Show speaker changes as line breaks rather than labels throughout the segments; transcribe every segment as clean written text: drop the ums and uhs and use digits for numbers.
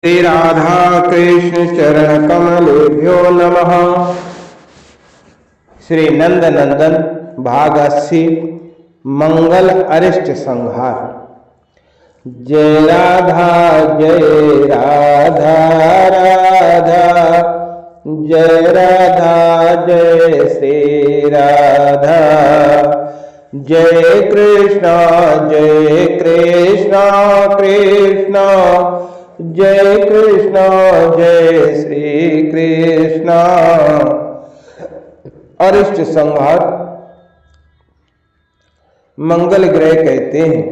श्री राधा कृष्ण चरण कमलेभ्यो नमः। श्री नंद नंदन भाग 80 मंगल अरिष्ट संहार। जय राधा राधा जय राधा जय श्री राधा। जय कृष्ण कृष्ण जय कृष्ण जय श्री कृष्ण। अरिष्ट संहार मंगल ग्रह कहते हैं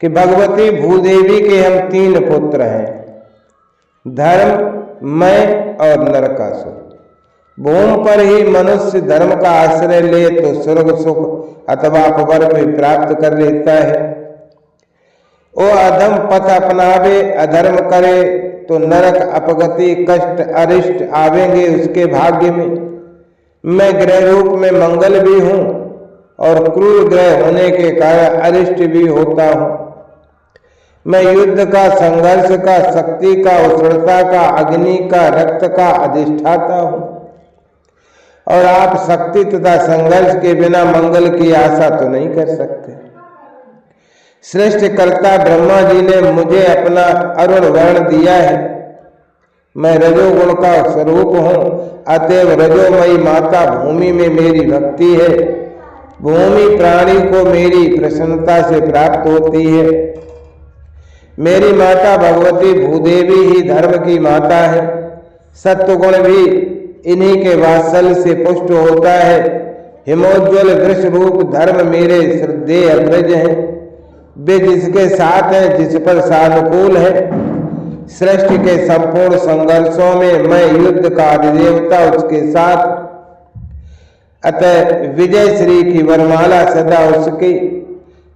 कि भगवती भूदेवी के हम 3 पुत्र हैं, धर्म, मैं और नरकासुर। भूमि पर ही मनुष्य धर्म का आश्रय ले तो स्वर्ग सुख अथवा अपवर्ग भी प्राप्त कर लेता है। वो अधम पथ अपनावे, अधर्म करे तो नरक, अपगति, कष्ट, अरिष्ट आवेंगे उसके भाग्य में। मैं ग्रह रूप में मंगल भी हूँ और क्रूर ग्रह होने के कारण अरिष्ट भी होता हूँ। मैं युद्ध का, संघर्ष का, शक्ति का, उष्णता का, अग्नि का, रक्त का अधिष्ठाता हूँ और आप शक्ति तथा संघर्ष के बिना मंगल की आशा तो नहीं कर सकते। सृष्टिकर्ता ब्रह्मा जी ने मुझे अपना अरुण वर्ण दिया है। मैं रजोगुण का स्वरूप हूँ, अतएव रजोमयी माता भूमि में मेरी भक्ति है। भूमि प्राणी को मेरी प्रसन्नता से प्राप्त होती है। मेरी माता भगवती भूदेवी ही धर्म की माता है। सत्वगुण भी इन्हीं के वात्सल्य से पुष्ट होता है। हिमोज्वल वृष रूप धर्म मेरे श्रद्धेय अग्रज हैं। वे जिसके साथ है, जिस पर सानुकूल है। सृष्टि के संपूर्ण संघर्षों में मैं युद्ध का अधिदेवता उसके साथ। अतः विजय श्री की वरमाला सदा उसकी।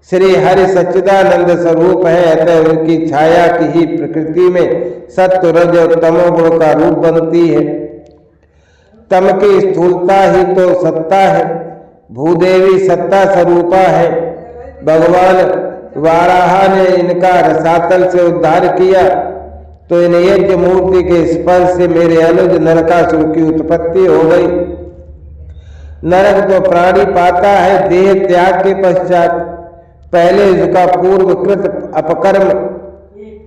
श्री हरि सच्चिदानंद स्वरूप है, अतः उनकी छाया की ही प्रकृति में सत्व, रज और तमोगुण का रूप बनती है। तम की स्थूलता ही तो सत्ता है। भूदेवी सत्ता स्वरूपा है। भगवान वाराह ने इनका रसातल से उद्धार किया तो इन यज्ञ मूर्ति के स्पर्श से मेरे अनुज नरकासुर की उत्पत्ति हो गई। नरक तो प्राणी पाता है देह त्याग के पश्चात। पहले उसका पूर्वकृत अपकर्म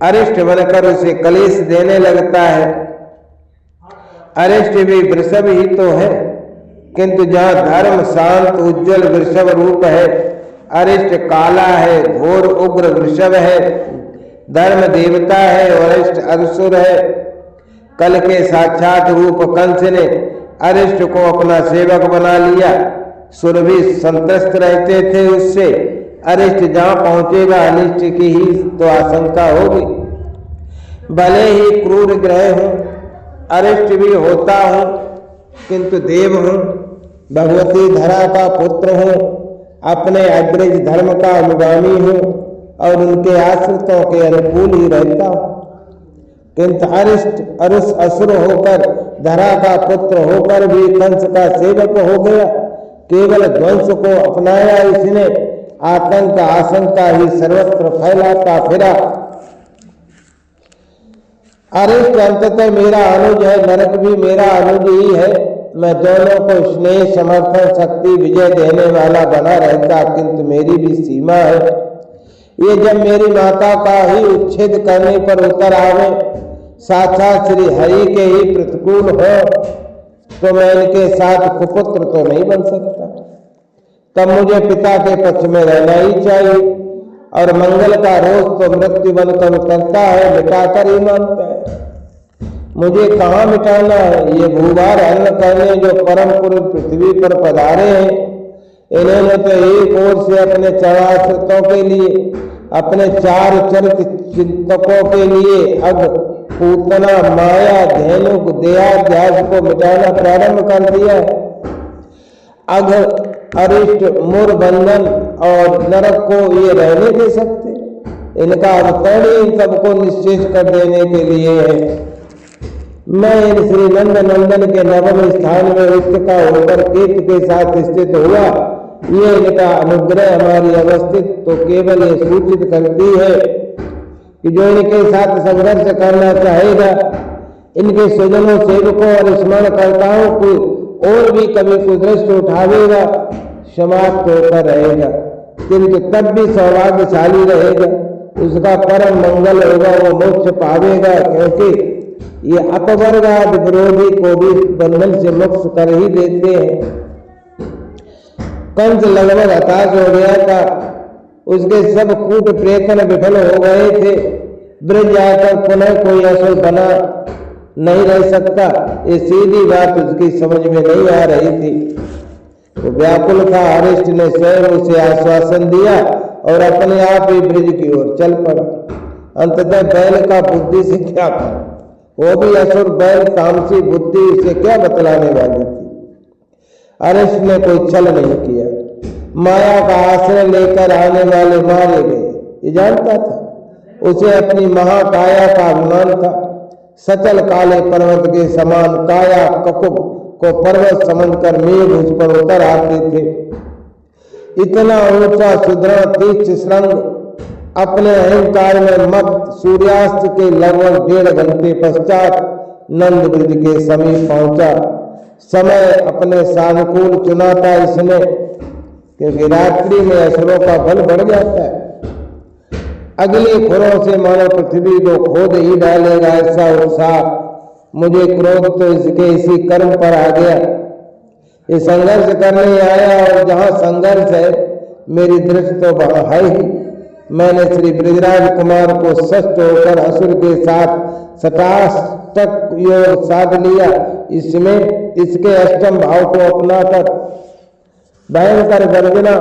अरिष्ट बनकर उसे कलेश देने लगता है। अरिष्ट भी वृषभ ही तो है, किंतु जहाँ धर्म शांत उज्जवल वृषभ रूप है, अरिष्ट काला है, घोर उग्र वृषभ है। धर्म देवता है और अरिष्ट असुर है। कल के साक्षात रूप कंस ने अरिष्ट को अपना सेवक बना लिया। सुर भी संतस्त रहते थे उससे। अरिष्ट जहाँ पहुंचेगा अनिष्ट की ही तो आशंका होगी। भले ही क्रूर ग्रह हूँ, अरिष्ट भी होता हूँ, किंतु देव हूँ। भगवती धरा का पुत्र हूँ। अपने अग्रज धर्म का अनुगामी हूँ और उनके आश्रितों के अनुकूल ही रहता हूँ। किंतु अरिष्ट असुर होकर, धरा का पुत्र होकर भी कंस का सेवक हो गया। केवल ध्वंस को अपनाया इसने। आतंक आशंका ही सर्वत्र फैलाता फिरा। अरिष्ट अंततः मेरा अनुज है, नरक भी मेरा अनुज ही है। मैं दोनों को स्नेह, समर्थन, शक्ति, विजय देने वाला बना रहता, किंतु मेरी भी सीमा है। ये जब मेरी माता का ही उच्छेद करने पर उतर आवे, साक्षात श्री हरि के ही प्रतिकूल हो, तो मैं इनके साथ कुपुत्र तो नहीं बन सकता। तब मुझे पिता के पक्ष में रहना ही चाहिए। और मंगल का रोष तो मृत्यु बनकर करता है, मिटाकर ही मानता है। मुझे कहाँ मिटाना है? ये भूभार हरण करने जो परम पुरुष पृथ्वी पर पधारे हैं, इन्होंने तो एक ओर से अपने चराचरों के लिए, अपने 4 चरित चिंतकों के लिए अग, पूतना, माया, धेनु, देहाध्यास को मिटाना प्रारंभ कर दिया। अग, अरिष्ट, मूर, बंधन और नरक को ये रहने दे सकते? इनका अवतरण इन सबको निश्चेष कर देने के लिए है। मैं इन श्री नंद नंदन के नवम स्थान में उच्च का होकर केतु के साथ स्थित हुआ। ये इनका अनुग्रह हमारी अवस्थित तो केवल ये सूचित करती है कि जो इनके साथ संघर्ष करना चाहेगा, इनके स्वजनों, सेवकों और स्मरणकर्ताओं को और भी कभी कुदृष्ट उठावेगा, समाप्त होकर रहेगा, किंतु तब भी सौभाग्यशाली रहेगा, उसका परम मंगल होगा, वो मोक्ष पावेगा, क्योंकि ये अपवर्गाद विरोधी को भी बंधन से मुक्त कर ही देते हैं। कंस लगभग हताश हो गया था, उसके सब कूट प्रयत्न विफल हो गए थे। ब्रज आकर पुनः कोई असुर बना नहीं रह सकता, ये सीधी बात उसकी समझ में नहीं आ रही थी। तो व्याकुल था, अरिष्ट ने स्वयं उसे आश्वासन दिया और अपने आप ही ब्रज की ओर चल पड़ा। अंततः बैल का बुद्धि से क्या था, वो भी असुर बैल, तामसी बुद्धि उसे क्या बतलाने वाली थी। अरिष्ट ने कोई छल नहीं किया, माया का आश्रय लेकर आने वाले मारे गए, ये जानता था। उसे अपनी महाकाया का अभिमान था। सचल काले पर्वत के समान काया ककुब को पर्वत समझकर मेघ उस पर उतर आते थे। इतना ऊंचा सुदृढ़ तीक्ष्ण श्रृंग अपने अहंकार में मत सूर्यास्त के लगभग 1.5 घंटे पश्चात नंद ब्रज के समीप पहुंचा। समय अपने सानुकूल चुना था इसने, क्योंकि रात्रि में असुरों का बल बढ़ जाता है। अगले खुरों से मानो पृथ्वी को खोद ही डालेगा, ऐसा उत्साह। मुझे क्रोध तो इसके इसी कर्म पर आ गया। ये संघर्ष करने आया, और जहां संघर्ष है मेरी दृष्टि तो वहां है ही। मैंने श्री ब्रजराज कुमार को सष्ट होकर असुर के साथ सटाष्टक योग साध लिया। इसमें इसके अष्टम भाव को अपनाकर भयंकर गर्जना,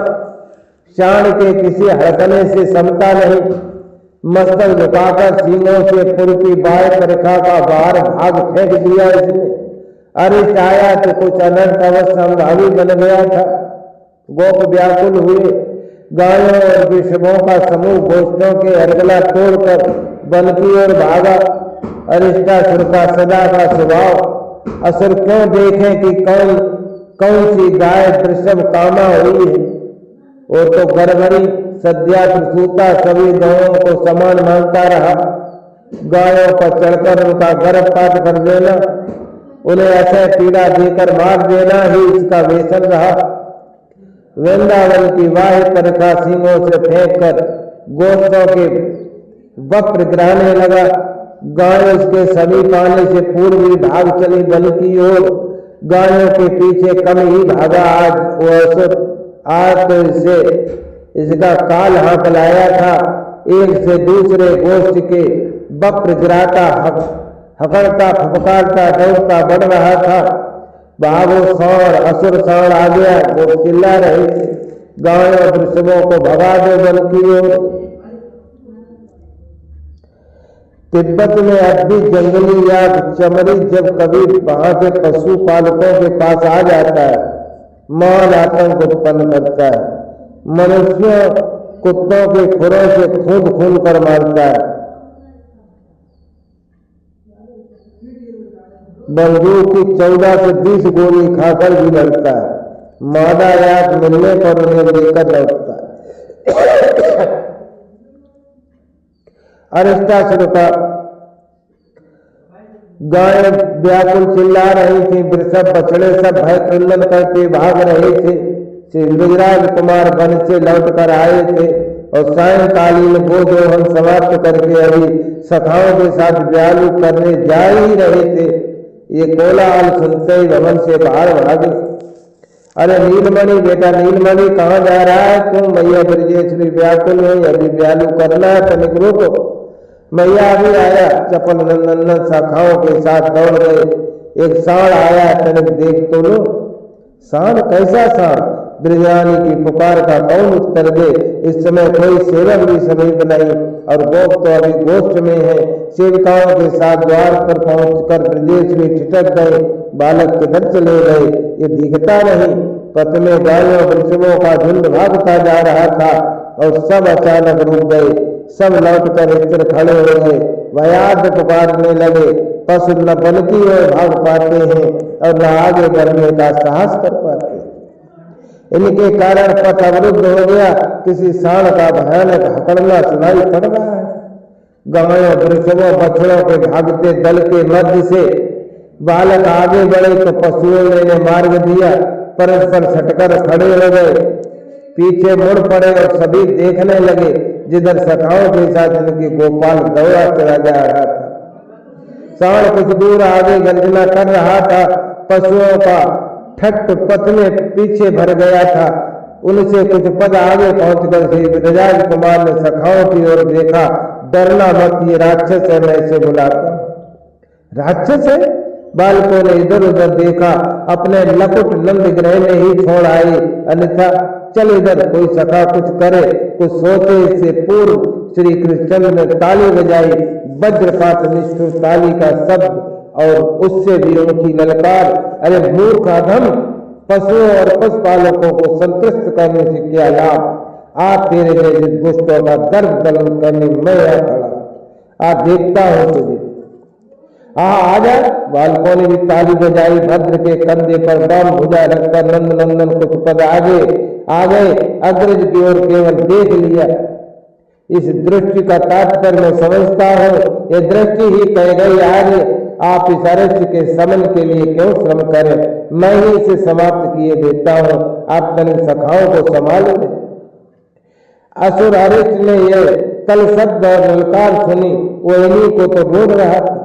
शान के किसी हड़कने से समता नहीं। मस्तक झुकाकर सींगों से पुर की बाएं रेखा का बाहर भाग फेंक दिया इसने। अरिष्ट आया तो कुछ अनंत अवश्य संभावी बन गया था। गोप व्याकुल हुए। गायों और वृषभों का समूह घोषणों के अर्गला तोड़कर वन की ओर भागा। अरिष्टासुर का सदा का स्वभाव, असुर क्यों देखे कि कौन सी गाय वृषभ कामा हुई है। वो तो गड़बड़ी सद्या प्रसूता सभी गायों को समान मानता रहा। गायों पर चढ़कर उनका गर्भपात कर देना, उन्हें असह पीड़ा देकर मार देना ही इसका व्यसन रहा। वृंदावन की वाहित रेखा सींगों से फेंककर गोस्तों के वक्र गिराने लगा। गाय उसके समीप आने से पूर्व ही भाग चली वन की ओर। गायों के पीछे कम ही भागा आज वो असुर। आज तो इसका काल हाथ लाया था। एक से दूसरे गोष्ठ के वक्र गिराता, हकड़ता, फपकारता, दौड़ता बढ़ रहा था। भागो सांड, असुर सांड आ गया। वो चिल्ला रहे थे, गायों वृषभों को भगा दो वन की ओर। तिब्बत में अब भी जंगली या चमरी जब कभी वहां के पशु पालकों के पास आ जाता है, महान आतंक उत्पन्न करता है। मनुष्यों कुत्तों के खुरों से खून खून कर मारता है। बंदूक की 14 से 20 गोली खाकर भी लड़ता है। मादा याद मिलने पर उन्हें लेकर लौटता है। अरिष्टासुर का गाय व्याकुल चिल्ला रही थी, वृषभ बछड़े सब भय क्रंदन करके भाग रहे थे। श्री ब्रजराज कुमार वन से लौट कर आए थे और सायंकालीन गोदोहन समाप्त करके अभी सखाओं के साथ व्यालू करने जा ही रहे थे। ये कोलाहल सुनते ही भवन से बाहर भागे। अरे नीलमणि, बेटा नीलमणि, कहाँ जा रहा है तुम? मैया ब्रजेश्वरी व्याकुल है, अभी व्यालू करना है, तनिक रोको। मैया अभी आया। चपल नंदन शाखाओं के साथ दौड़ गए। एक सांड आया, तनिक देख तो लो। सांड? कैसा सांड? ब्रजरानी की पुकार का कौन उत्तर दे? इस समय कोई सेवक भी समीप नहीं और गोप तो अभी गोष्ठ में है। सेविकाओं के साथ द्वार पर पहुंचकर ब्रजेश्वरी ठिठक गए। बालक किधर चले गए ये दिखता नहीं। पथ में गायों वृषभों का झुंड भागता जा रहा था और सब अचानक रुक गए। सब लौटकर स्थिर खड़े हो गए। भयाद पुकारने लगे। पशु न बनती और भाग पाते हैं और न आगे बढ़ने का साहस कर पाते। इनके कारण पथ अवरुद्ध हो गया। किसी सांड का भयानक हकड़ना सुनाई पड़ रहा है। गायों वृषभों बछड़ों के भागते दल के मध्य से बालक आगे बढ़े तो पशुओं ने इन्हें मार्ग दिया, परस्पर सटकर खड़े हो गए, पीछे मुड़ पड़े और सभी देखने लगे जिधर सखाओं के साथ इनके गोपाल दौड़ा चला जा रहा था। सांड कुछ दूर आगे गर्जना कर रहा था, पशुओं का ठट्ट पथ में पीछे भर गया था। उनसे कुछ पद आगे पहुंचकर श्री ब्रजराज कुमार ने सखाओं की ओर देखा, डरना मत, ये राक्षस है, मैं इसे बुलाता हूं। राक्षस है? बालकों ने इधर उधर देखा, अपने लकुट नंद गृह में ही छोड़ आए, अन्यथा चल इधर कोई सखा कुछ करे, कुछ सोचे। इससे पूर्व श्री कृष्णचंद्र ने ताली बजाई, वज्रपात निष्ठुर ताली का शब्द और उससे भी उनकी ललकार, अरे मूर्ख अधम, पशुओं और पशुपालकों को संतुष्ट करने से क्या लाभ, आज तेरे जैसे दुष्टों का दर्द दलन करने मैं यहाँ खड़ा, आज देखता हूं तुझे, आजा। बालकों ने भी ताली बजाई, भद्र के कंधे पर बाम भुजा रखकर नंद नंदन कुछ पद आगे आ गए, अग्रज की ओर केवल देख लिया। इस दृष्टि का तात्पर्य मैं समझता हूं, यह दृष्टि ही कह गई आज आप इस अरिष्ट के समन के लिए क्यों श्रम करें, मैं ही इसे समाप्त किए देता हूं, आप तनिक सखाओं को संभाल लें। असुर अरिष्ट ने यह कल शब्द और ललकार सुनी, वो इन्हीं को तो बोल रहा था,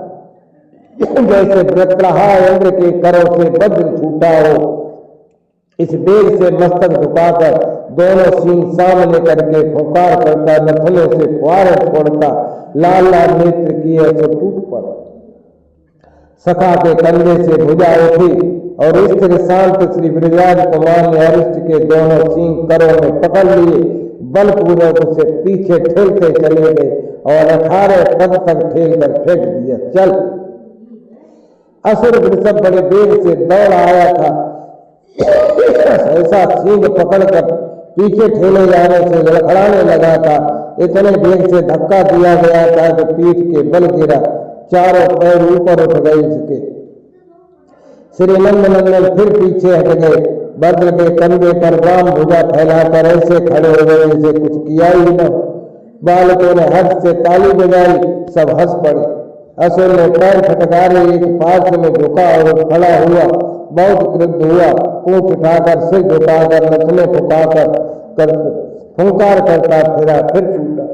जैसे वृत्रहा इंद्र के करों से वज्र छूटा हो, इस वेग से मस्तक झुकाकर दोनों सींग सामने करके फुंकार करता, नथनों से फुहारे छोड़ता, लाल लाल नेत्र किए तो टूट पड़ा। सखा के कंधे से भुजा उठी और स्थिर शांत श्री ब्रजराज कुमार ने अरिष्ट के दोनों सींग करों में पकड़ लिए, बलपूर्वक उसे पीछे ठेलते चले गए और 18 पद तक ठेल कर फेंक दिया। चल। असुर वृषभ बड़े वेग से दौड़ आया था, ऐसा सींग पकड़कर पीछे ठेले जाने से लड़खड़ाने लगा था, इतने वेग से धक्का दिया गया था कि पीठ के बल गिरा, चारों पैर ऊपर उठ गए इसके। श्री नंद नंदन फिर पीछे हट गए, भद्र के कंधे पर बाम भुजा फैलाकर ऐसे खड़े हो गए जैसे कुछ किया ही न। बालकों ने हर्ष से ताली बजाई, सब हंस पड़े। असुर ने पैर फटकारे एक पार्श्व में झुका और खड़ा हुआ, बहुत क्रुद्ध हुआ, पूंछ उठाकर सिर झुकाकर नथने फुकाकर फुंकार करता फिरा, फिर छूटा।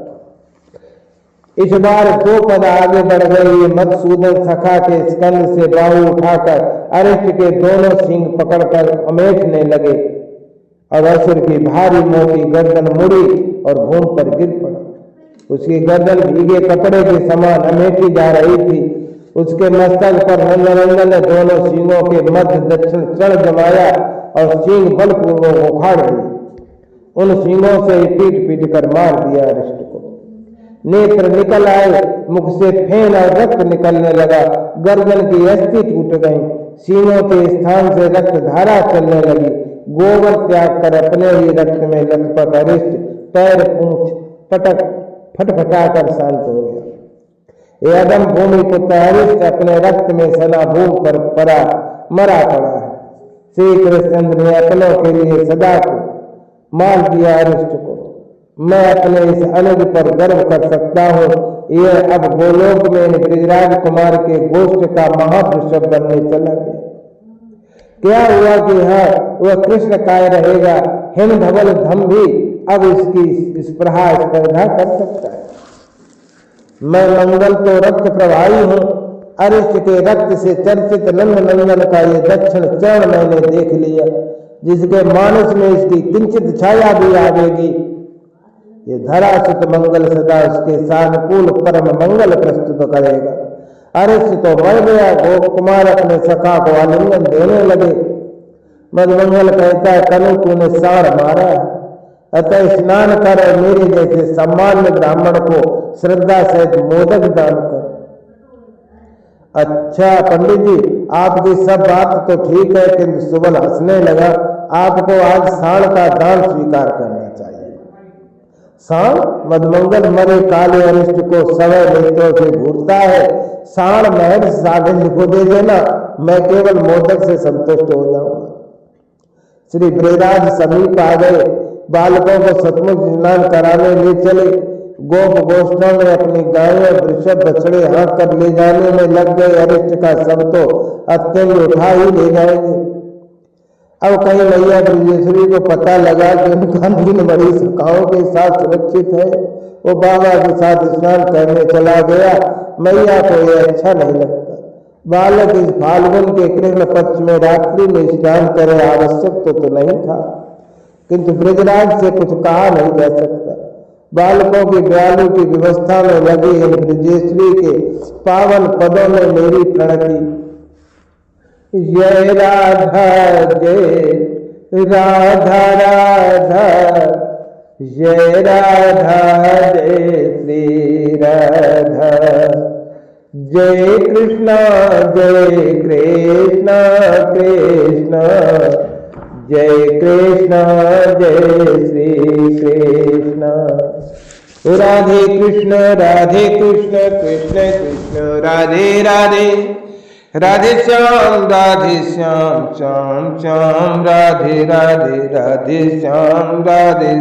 इस बार 2 पद आगे बढ़ गए, ये मधुसूदन सखा के स्कंद से बाहु उठाकर अरिष्ट के दोनों सींग पकड़कर अमेठने लगे। अब असुर की भारी मोटी गर्दन मुड़ी और भूमि पर गिर पड़ा। उसकी गर्दन भीगे कपड़े के समान अमेठी जा रही थी। उसके मस्तक पर नंदनंदन ने दोनों सींगों के मध्य दक्षिण चढ़ जमाया और सींग बलपूर्वक उखाड़ दिए। उन सींगों से पीट पीट कर मार दिया अरिष्ट को। नेत्र निकल आए, मुख से फेन और रक्त निकलने लगा, गर्दन की अस्थि टूट गई, सींगों के स्थान से रक्त धारा चलने लगी। गोबर त्याग कर अपने ही रक्त में लथपथ अरिष्ट पैर पूंछ पटक फटफटा कर शांत हो गया। एवं भूमि पुत्र अरिष्ट अपने रक्त में सना भूम पर मरा पड़ा है। श्री कृष्णचंद्र ने अपनों के लिए सदा को मार दिया अरिष्ट को। मैं अपने इस अनुज पर गर्व कर सकता हूँ, यह अब गोलोक में ब्रजराज कुमार के गोष्ठ का महावृषभ बनने चला गया। क्या हुआ कि हाँ वह कृष्ण काय रहेगा, हिम धवल धम भी अब इसकी स्पर्धा कर सकता है। मैं मंगल तो रक्त प्रवाही हूँ, अरिष्ट के रक्त से चर्चित नंद नंदन का ये दक्षिण चरण मैंने देख लिया, जिसके मानस में इसकी किंचित छाया भी आवेगी। ये धरासुत मंगल सदा उसके सानुकूल परम मंगल प्रस्तुत करेगा। अरिष्ट तो मर गया, गोप कुमार अपने सखा को आलिंगन देने लगे। मधुमंगल कहता है, कनु तूने साड़ मारा, अतः स्नान कर और मेरे जैसे सम्मान्य ब्राह्मण को श्रद्धा सहित मोदक दान कर। अच्छा पंडित जी, आपकी सब बात तो ठीक है, किंतु सुबल हंसने लगा। आपको आज साड़ का दान स्वीकार करना चाहिए। साण? मधुमंगल मरे काले अरिष्ट को सवै नेत्रों से घूरता है। साण महर्षि साधिंज को दे देना, मैं केवल मोदक से संतुष्ट हो जाऊंगा। श्री ब्रजराज समीप आ गए, बालकों को सचमुच स्नान कराने ले चले। गोप गोष्ठों में अपनी गायों वृषभ बछड़े हाँक कर ले जाने में लग गए। अरिष्ट का सब तो अत्यंत उठा ही ले जाएंगे। अब कहीं मैया ब्रजेश्वरी को पता लगा कि उनका नींद बड़ी सखाओं के साथ सुरक्षित है। वो बाबा के साथ स्नान करने चला गया। मैया को यह अच्छा नहीं लगता। बालक इस फाल्गुन के कृष्ण पक्ष में रात्रि में स्नान करे आवश्यक तो नहीं था, किंतु ब्रजराज से कुछ कहा नहीं जा सकता। बालकों की ब्यालू की व्यवस्था में लगी इन ब्रजेश्वरी के पावन पदों में मेरी प्रणति। जय राधा जय राधा राधा, जय राधा जय श्री राधा, जय कृष्ण कृष्ण जय कृष्ण जय श्री कृष्ण। राधे कृष्ण कृष्ण कृष्ण राधे राधे, राधे श्याम श्याम श्याम राधे राधे, राधे श्याम राधे